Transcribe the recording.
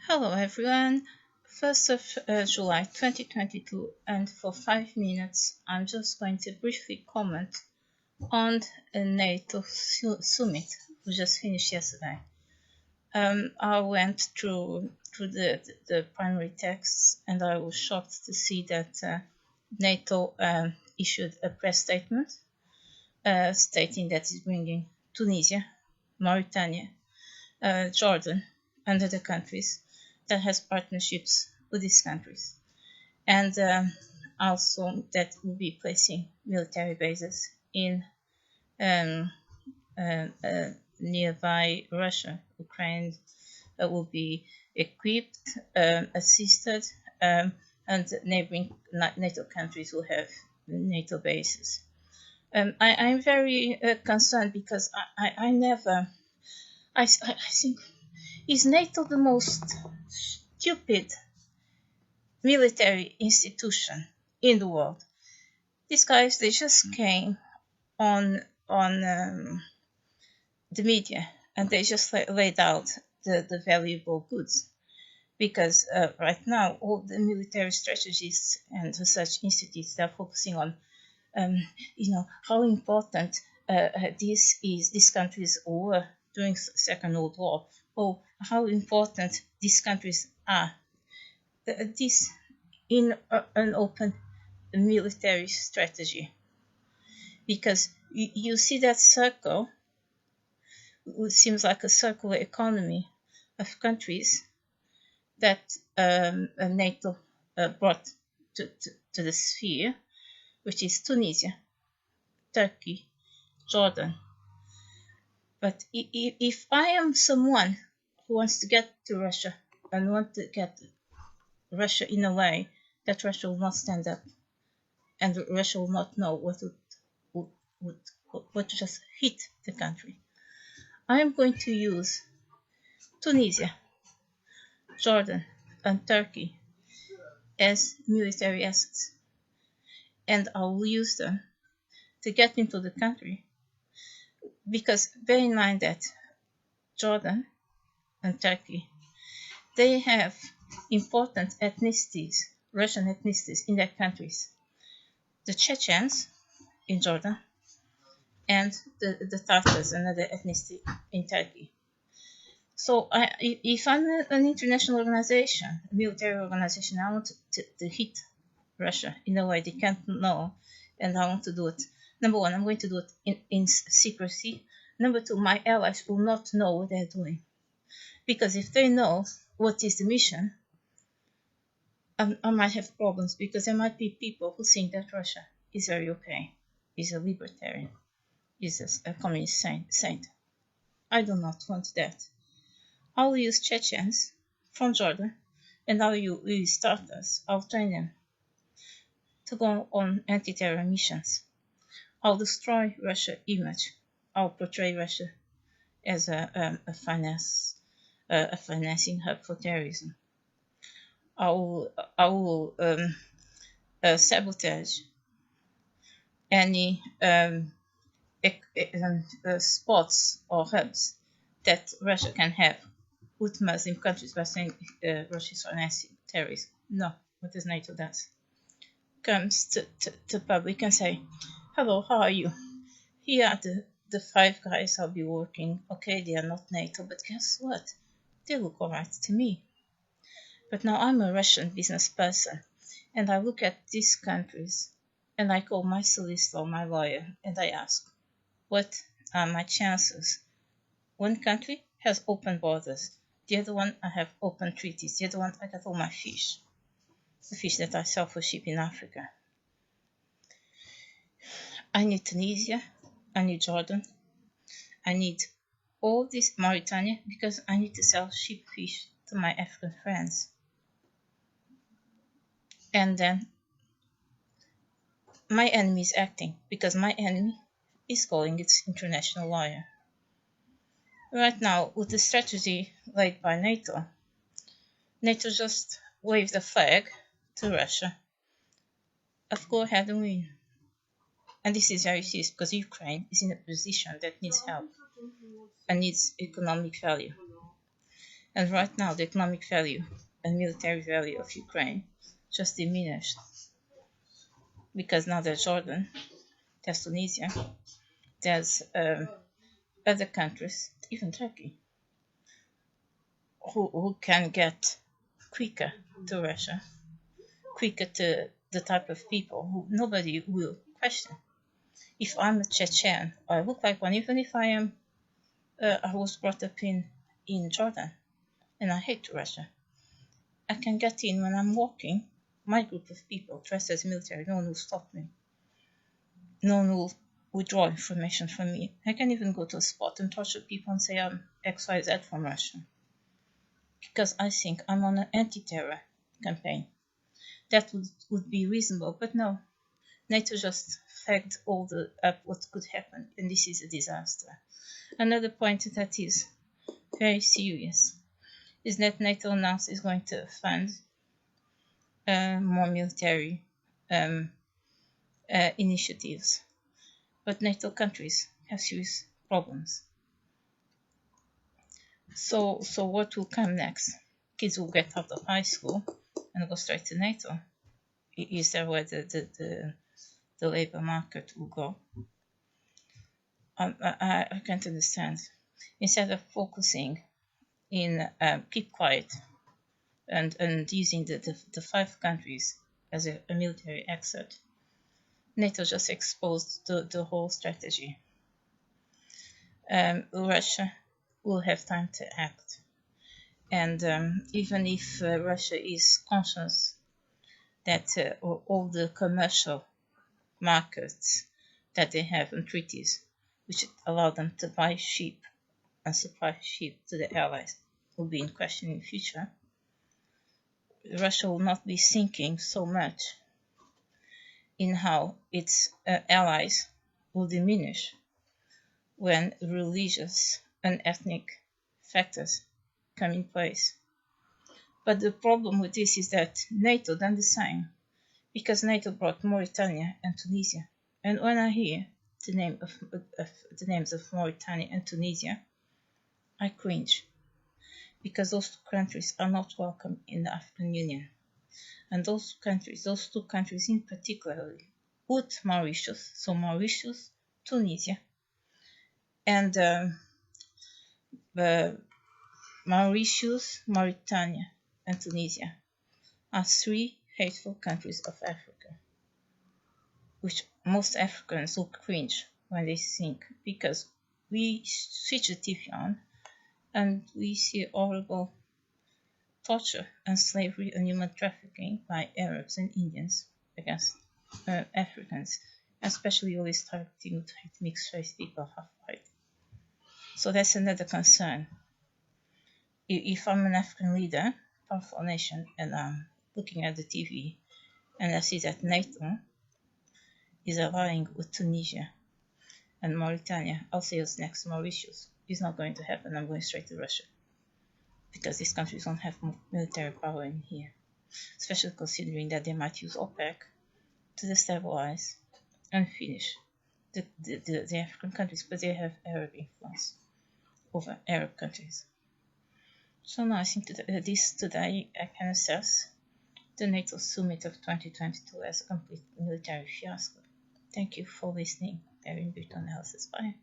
Hello everyone, 1st of July 2022, and for 5 minutes I'm just going to briefly comment on a NATO summit we just finished yesterday. I went through the primary texts and I was shocked to see that NATO issued a press statement stating that it's bringing Tunisia, Mauritania, Jordan, and other countries that has partnerships with these countries, and also that will be placing military bases in nearby Russia. Ukraine will be equipped, assisted, and neighboring NATO countries will have NATO bases. I'm very concerned because I think, is NATO the most stupid military institution in the world? These guys, they just came on the media and they just laid out the valuable goods, because right now all the military strategists and research institutes, they're focusing on how important these countries were during Second World War, or how important these countries are. This in an open military strategy, because you see that circle, it seems like a circular economy of countries that NATO brought to the sphere, which is Tunisia, Turkey, Jordan. But if I am someone who wants to get to Russia and want to get Russia in a way that Russia will not stand up and Russia will not know what to just hit the country, I am going to use Tunisia, Jordan, and Turkey as military assets, and I will use them to get into the country. Because bear in mind that Jordan and Turkey, they have important ethnicities, Russian ethnicities in their countries. The Chechens in Jordan and the Tatars, another ethnicity in Turkey. So if I'm an international organization, a military organization, I want to hit Russia in a way they can't know, and I want to do it. Number one, I'm going to do it in secrecy. Number two, my allies will not know what they're doing. Because if they know what is the mission, I might have problems, because there might be people who think that Russia is very okay, is a libertarian, is a communist saint. I do not want that. I will use Chechens from Jordan, and I will use Tatars. I'll train them to go on anti-terror missions. I'll destroy Russia's image. I'll portray Russia as a financing hub for terrorism. I will sabotage any spots or hubs that Russia can have with Muslim countries by saying Russia is financing terrorism. No, what does NATO does? Comes to public and say, hello, how are you? Here are the 5 guys I'll be working. Okay, they are not NATO, but guess what? They look alright to me. But now I'm a Russian business person, and I look at these countries, and I call my solicitor or my lawyer, and I ask, what are my chances? One country has open borders. The other one, I have open treaties. The other one, I got all my fish. The fish that I sell for ship in Africa. I need Tunisia. I need Jordan. I need all this Mauritania, because I need to sell sheep fish to my African friends. And then my enemy is acting, because my enemy is calling its international lawyer. Right now, with the strategy laid by NATO, NATO just waved a flag to Russia of go ahead and win. And this is very serious, because Ukraine is in a position that needs help and needs economic value. And right now, the economic value and military value of Ukraine just diminished because now there's Jordan, there's Tunisia, there's other countries, even Turkey, who can get quicker to Russia, quicker to the type of people who nobody will question. If I'm a Chechen, I look like one, even if I was brought up in Jordan, and I hate Russia. I can get in when I'm walking. My group of people dressed as military, no one will stop me. No one will withdraw information from me. I can even go to a spot and torture people and say I'm XYZ from Russia. Because I think I'm on an anti-terror campaign. That would be reasonable, but no. NATO just fagged all up what could happen, and this is a disaster. Another point that is very serious is that NATO announced it's going to fund more military initiatives. But NATO countries have serious problems. So what will come next? Kids will get out of high school and go straight to NATO. Is that where the labor market will go? I can't understand. Instead of focusing in keep quiet and using the 5 countries as a military exit, NATO just exposed the whole strategy. Russia will have time to act. And even if Russia is conscious that all the commercial markets that they have and treaties which allow them to buy sheep and supply sheep to the allies will be in question in the future, Russia will not be thinking so much in how its allies will diminish when religious and ethnic factors come in place. But the problem with this is that NATO done the same, because NATO brought Mauritania and Tunisia. And when I hear the names of Mauritania and Tunisia, I cringe, because those 2 countries are not welcome in the African Union. And those 2 countries in particular, with Mauritius, so Mauritius, Tunisia, and Mauritius, Mauritania, and Tunisia are 3 hateful countries of Africa, which most Africans will cringe when they think, because we switch the TV on and we see horrible torture and slavery and human trafficking by Arabs and Indians against Africans, especially always targeting mixed race people half white. So that's another concern. If I'm an African leader, powerful nation, and I'm looking at the TV and I see that NATO is allying with Tunisia and Mauritania, I'll say what's next, Mauritius. It's not going to happen. I'm going straight to Russia, because these countries don't have military power in here, especially considering that they might use OPEC to destabilize and finish the African countries, but they have Arab influence over Arab countries. So now I think today I can assess the NATO summit of 2022 as a complete military fiasco. Thank you for listening. Very brief analysis. Bye.